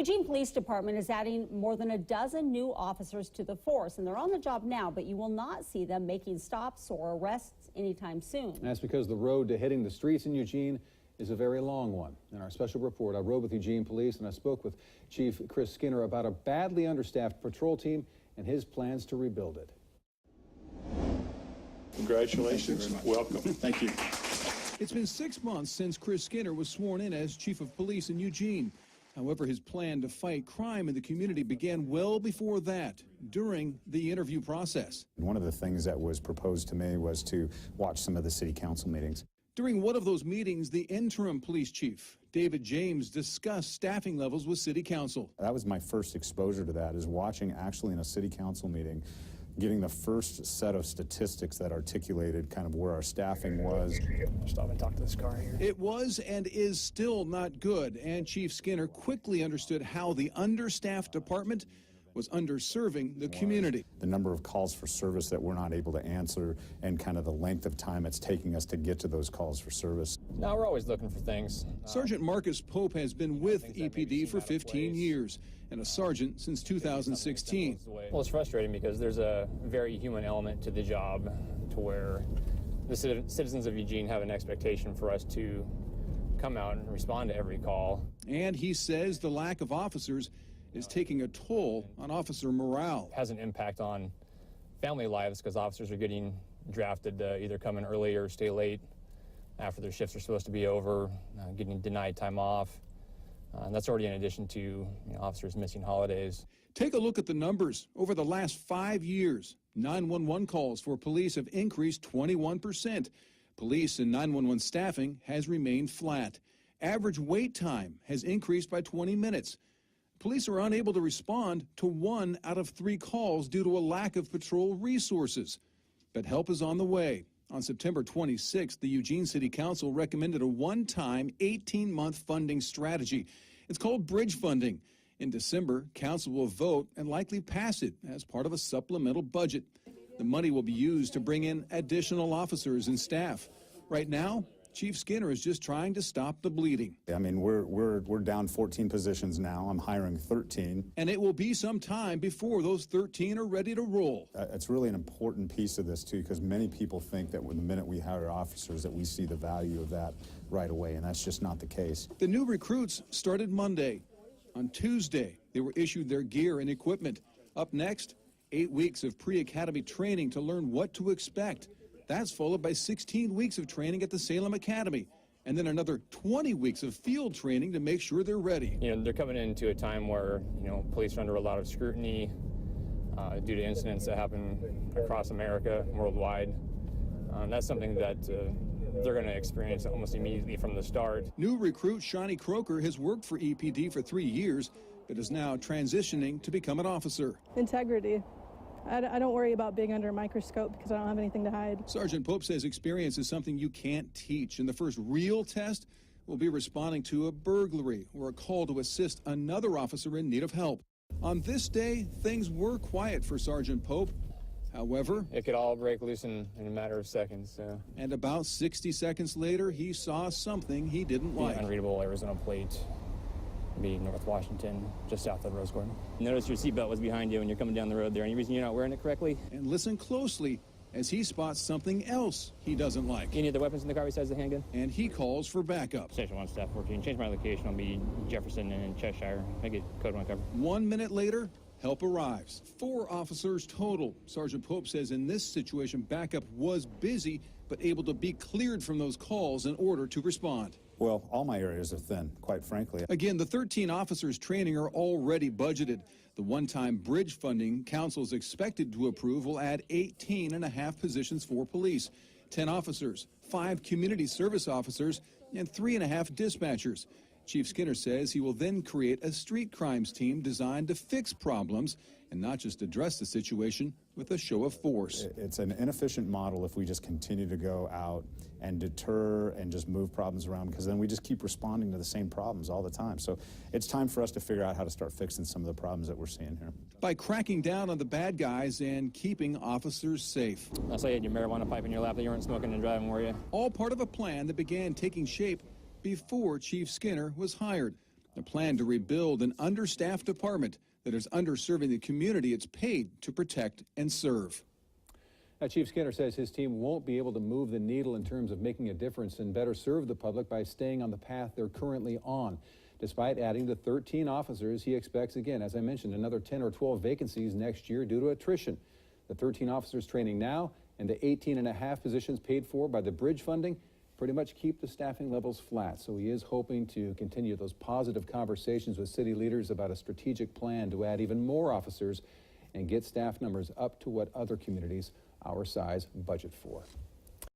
Eugene Police Department is adding more than a dozen new officers to the force, and they're on the job now, but you will not see them making stops or arrests anytime soon. And that's because the road to hitting the streets in Eugene is a very long one. In our special report, I rode with Eugene Police and I spoke with Chief Chris Skinner about a badly understaffed patrol team and his plans to rebuild it. Congratulations. Welcome. Thank you. It's been 6 months since Chris Skinner was sworn in as Chief of Police in Eugene. However, his plan to fight crime in the community began well before that, during the interview process. One of the things that was proposed to me was to watch some of the city council meetings. During one of those meetings, the interim police chief, David James, discussed staffing levels with city council. That was my first exposure to that, is watching actually in a city council meeting, getting the first set of statistics that articulated kind of where our staffing was. Stop and talk to this car here. It was and is still not good, and Chief Skinner quickly understood how the understaffed department was underserving the community. The number of calls for service that we're not able to answer and kind of the length of time it's taking us to get to those calls for service. No, we're always looking for things. Sergeant Marcus Pope has been with EPD for 15 years and a sergeant since 2016. Well, it's frustrating because there's a very human element to the job to where the citizens of Eugene have an expectation for us to come out and respond to every call. And he says the lack of officers is taking a toll on officer morale. It has an impact on family lives because officers are getting drafted to either come in early or stay late after their shifts are supposed to be over, getting denied time off. And that's already in addition to officers missing holidays. Take a look at the numbers. Over the last 5 years, 911 calls for police have increased 21%. Police and 911 staffing has remained flat. Average wait time has increased by 20 minutes. Police are unable to respond to 1 out of 3 calls due to a lack of patrol resources. But help is on the way. On September 26th, the Eugene City Council recommended a one-time 18-month funding strategy. It's called bridge funding. In December, Council will vote and likely pass it as part of a supplemental budget. The money will be used to bring in additional officers and staff. Right now, Chief Skinner is just trying to stop the bleeding. I mean, we're down 14 positions now. I'm hiring 13. And it will be some time before those 13 are ready to roll. It's really an important piece of this, too, because many people think that the minute we hire officers that we see the value of that right away, and that's just not the case. The new recruits started Monday. On Tuesday, they were issued their gear and equipment. Up next, 8 weeks of pre-academy training to learn what to expect. That's followed by 16 weeks of training at the Salem Academy, and then another 20 weeks of field training to make sure they're ready. They're coming into a time where, police are under a lot of scrutiny due to incidents that happen across America, worldwide. That's something that they're going to experience almost immediately from the start. New recruit Shawnee Croker has worked for EPD for 3 years, but is now transitioning to become an officer. Integrity. I don't worry about being under a microscope because I don't have anything to hide. Sergeant Pope says experience is something you can't teach, and the first real test will be responding to a burglary or a call to assist another officer in need of help. On this day, things were quiet for Sergeant Pope. However, it could all break loose in a matter of seconds. So. And about 60 seconds later, he saw something he didn't like. Unreadable Arizona plate. Be North Washington, just south of Rose Garden. Notice your seatbelt was behind you when you're coming down the road there. Any reason you're not wearing it correctly? And listen closely as he spots something else he doesn't like. Any other weapons in the car besides the handgun? And he calls for backup. Station 1, Staff 14. Change my location. I'll be Jefferson and in Cheshire. Make it code 1 cover. 1 minute later, help arrives. 4 officers total. Sergeant Pope says in this situation, backup was busy, but able to be cleared from those calls in order to respond. Well, all my areas are thin, quite frankly. Again, the 13 officers training are already budgeted. The one-time bridge funding council is expected to approve will add 18.5 positions for police, 10 officers, 5 community service officers, and 3.5 dispatchers. Chief Skinner says he will then create a street crimes team designed to fix problems and not just address the situation with a show of force. It's an inefficient model if we just continue to go out and deter and just move problems around, because then we just keep responding to the same problems all the time. So it's time for us to figure out how to start fixing some of the problems that we're seeing here. By cracking down on the bad guys and keeping officers safe. I saw you had your marijuana pipe in your lap that you weren't smoking and driving, were you? All part of a plan that began taking shape before Chief Skinner was hired. The plan to rebuild an understaffed department that is underserving the community it's paid to protect and serve. Now, Chief Skinner says his team won't be able to move the needle in terms of making a difference and better serve the public by staying on the path they're currently on. Despite adding the 13 officers, he expects, again, as I mentioned, another 10 or 12 vacancies next year due to attrition. The 13 officers training now and the 18.5 positions paid for by the bridge funding pretty much keep the staffing levels flat. So he is hoping to continue those positive conversations with city leaders about a strategic plan to add even more officers and get staff numbers up to what other communities our size budget for.